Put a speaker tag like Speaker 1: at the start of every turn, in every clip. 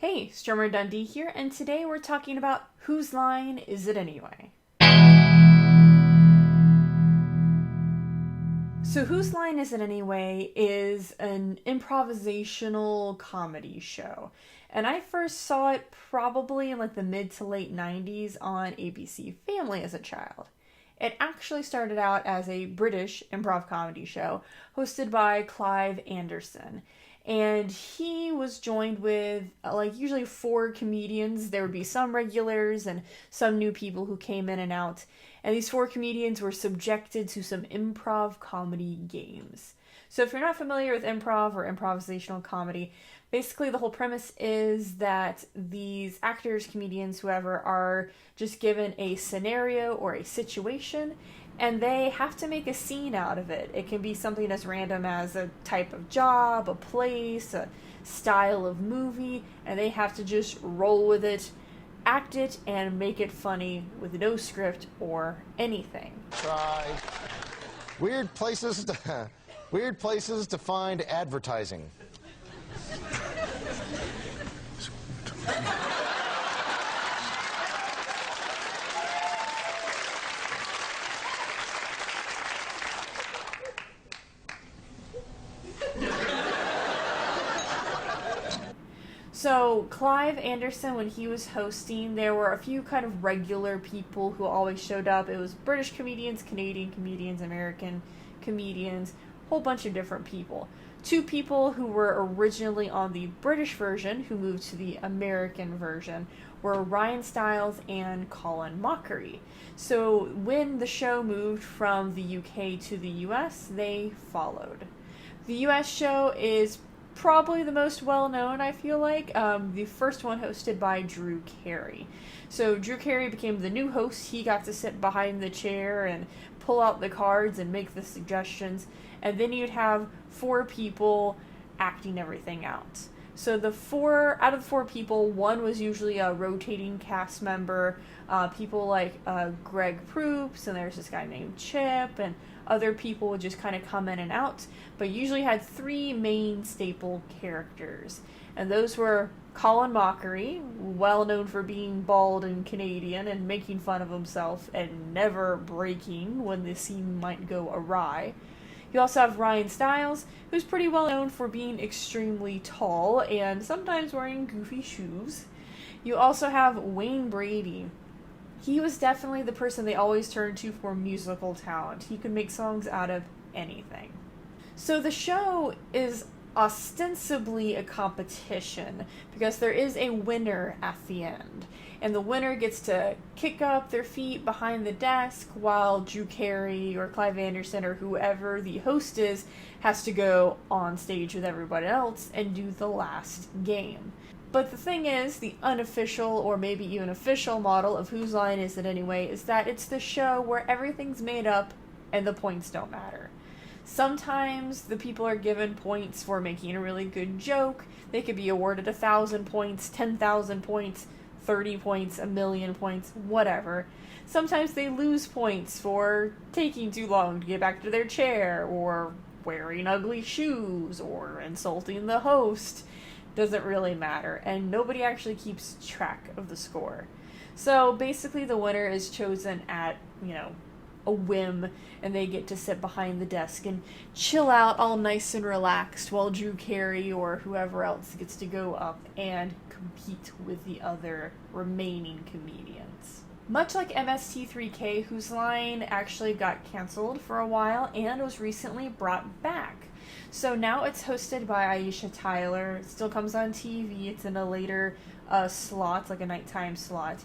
Speaker 1: Hey, Strummer Dundee here, and today we're talking about Whose Line Is It Anyway? So, Whose Line Is It Anyway is an improvisational comedy show. And I first saw it probably in like the mid to late 90s on ABC Family as a child. It actually started out as a British improv comedy show hosted by Clive Anderson. And he was joined with usually four comedians. There would be some regulars and some new people who came in and out. And these four comedians were subjected to some improv comedy games. So if you're not familiar with improv or improvisational comedy, basically the whole premise is that these actors, comedians, whoever, are just given a scenario or a situation, and they have to make a scene out of it. It can be something as random as a type of job, a place, a style of movie, and they have to just roll with it, act it, and make it funny with no script or anything.
Speaker 2: Try weird places to find advertising.
Speaker 1: So, Clive Anderson, when he was hosting, there were a few kind of regular people who always showed up. It was British comedians, Canadian comedians, American comedians, a whole bunch of different people. Two people who were originally on the British version, who moved to the American version, were Ryan Stiles and Colin Mockery. So, when the show moved from the UK to the US, they followed. The US show is probably the most well-known, I feel like. The first one hosted by Drew Carey. So Drew Carey became the new host. He got to sit behind the chair and pull out the cards and make the suggestions. And then you'd have four people acting everything out. So out of the four people, one was usually a rotating cast member. People like Greg Proops, and there's this guy named Chip, and other people would just kind of come in and out, but usually had three main staple characters. And those were Colin Mockery, well known for being bald and Canadian and making fun of himself and never breaking when the scene might go awry. You also have Ryan Stiles, who's pretty well known for being extremely tall and sometimes wearing goofy shoes. You also have Wayne Brady. He was definitely the person they always turned to for musical talent. He could make songs out of anything. So the show is ostensibly a competition because there is a winner at the end. And the winner gets to kick up their feet behind the desk while Drew Carey or Clive Anderson or whoever the host is has to go on stage with everybody else and do the last game. But the thing is, the unofficial or maybe even official model of Whose Line Is It Anyway is that it's the show where everything's made up and the points don't matter. Sometimes the people are given points for making a really good joke. They could be awarded 1,000 points, 10,000 points, 30 points, 1,000,000 points, whatever. Sometimes they lose points for taking too long to get back to their chair, or wearing ugly shoes, or insulting the host. Doesn't really matter, and nobody actually keeps track of the score. So basically the winner is chosen at, a whim, and they get to sit behind the desk and chill out all nice and relaxed while Drew Carey or whoever else gets to go up and compete with the other remaining comedians. Much like MST3K, Whose Line actually got canceled for a while and was recently brought back. So now it's hosted by Aisha Tyler. It still comes on TV. It's in a later slot, like a nighttime slot.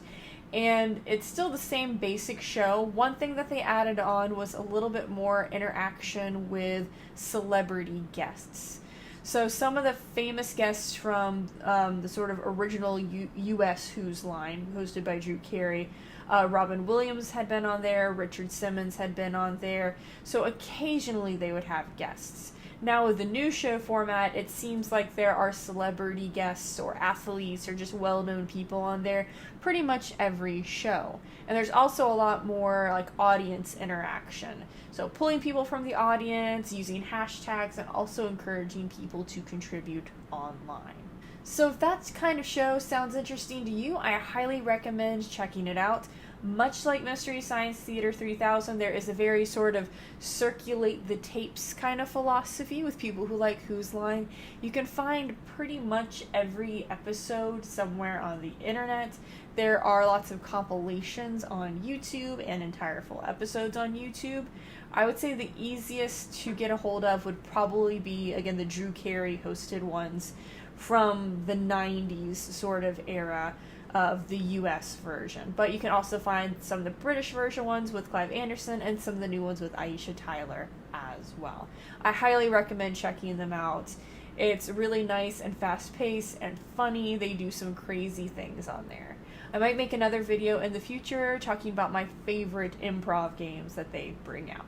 Speaker 1: And it's still the same basic show. One thing that they added on was a little bit more interaction with celebrity guests. So some of the famous guests from the sort of original U.S. Whose Line, hosted by Drew Carey, Robin Williams had been on there, Richard Simmons had been on there. So occasionally they would have guests. Now with the new show format, it seems like there are celebrity guests or athletes or just well-known people on there pretty much every show. And there's also a lot more like audience interaction. So pulling people from the audience, using hashtags, and also encouraging people to contribute online. So if that kind of show sounds interesting to you, I highly recommend checking it out. Much like Mystery Science Theater 3000, there is a very sort of circulate the tapes kind of philosophy with people who like Whose Line. You can find pretty much every episode somewhere on the internet. There are lots of compilations on YouTube and entire full episodes on YouTube. I would say the easiest to get a hold of would probably be, again, the Drew Carey hosted ones from the 90s sort of era of the US version. But you can also find some of the British version ones with Clive Anderson and some of the new ones with Aisha Tyler as well. I highly recommend checking them out. It's really nice and fast-paced and funny. They do some crazy things on there. I might make another video in the future talking about my favorite improv games that they bring out.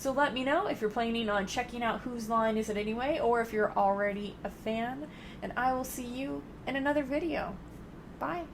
Speaker 1: So let me know if you're planning on checking out Whose Line Is It Anyway, or if you're already a fan, and I will see you in another video. Bye.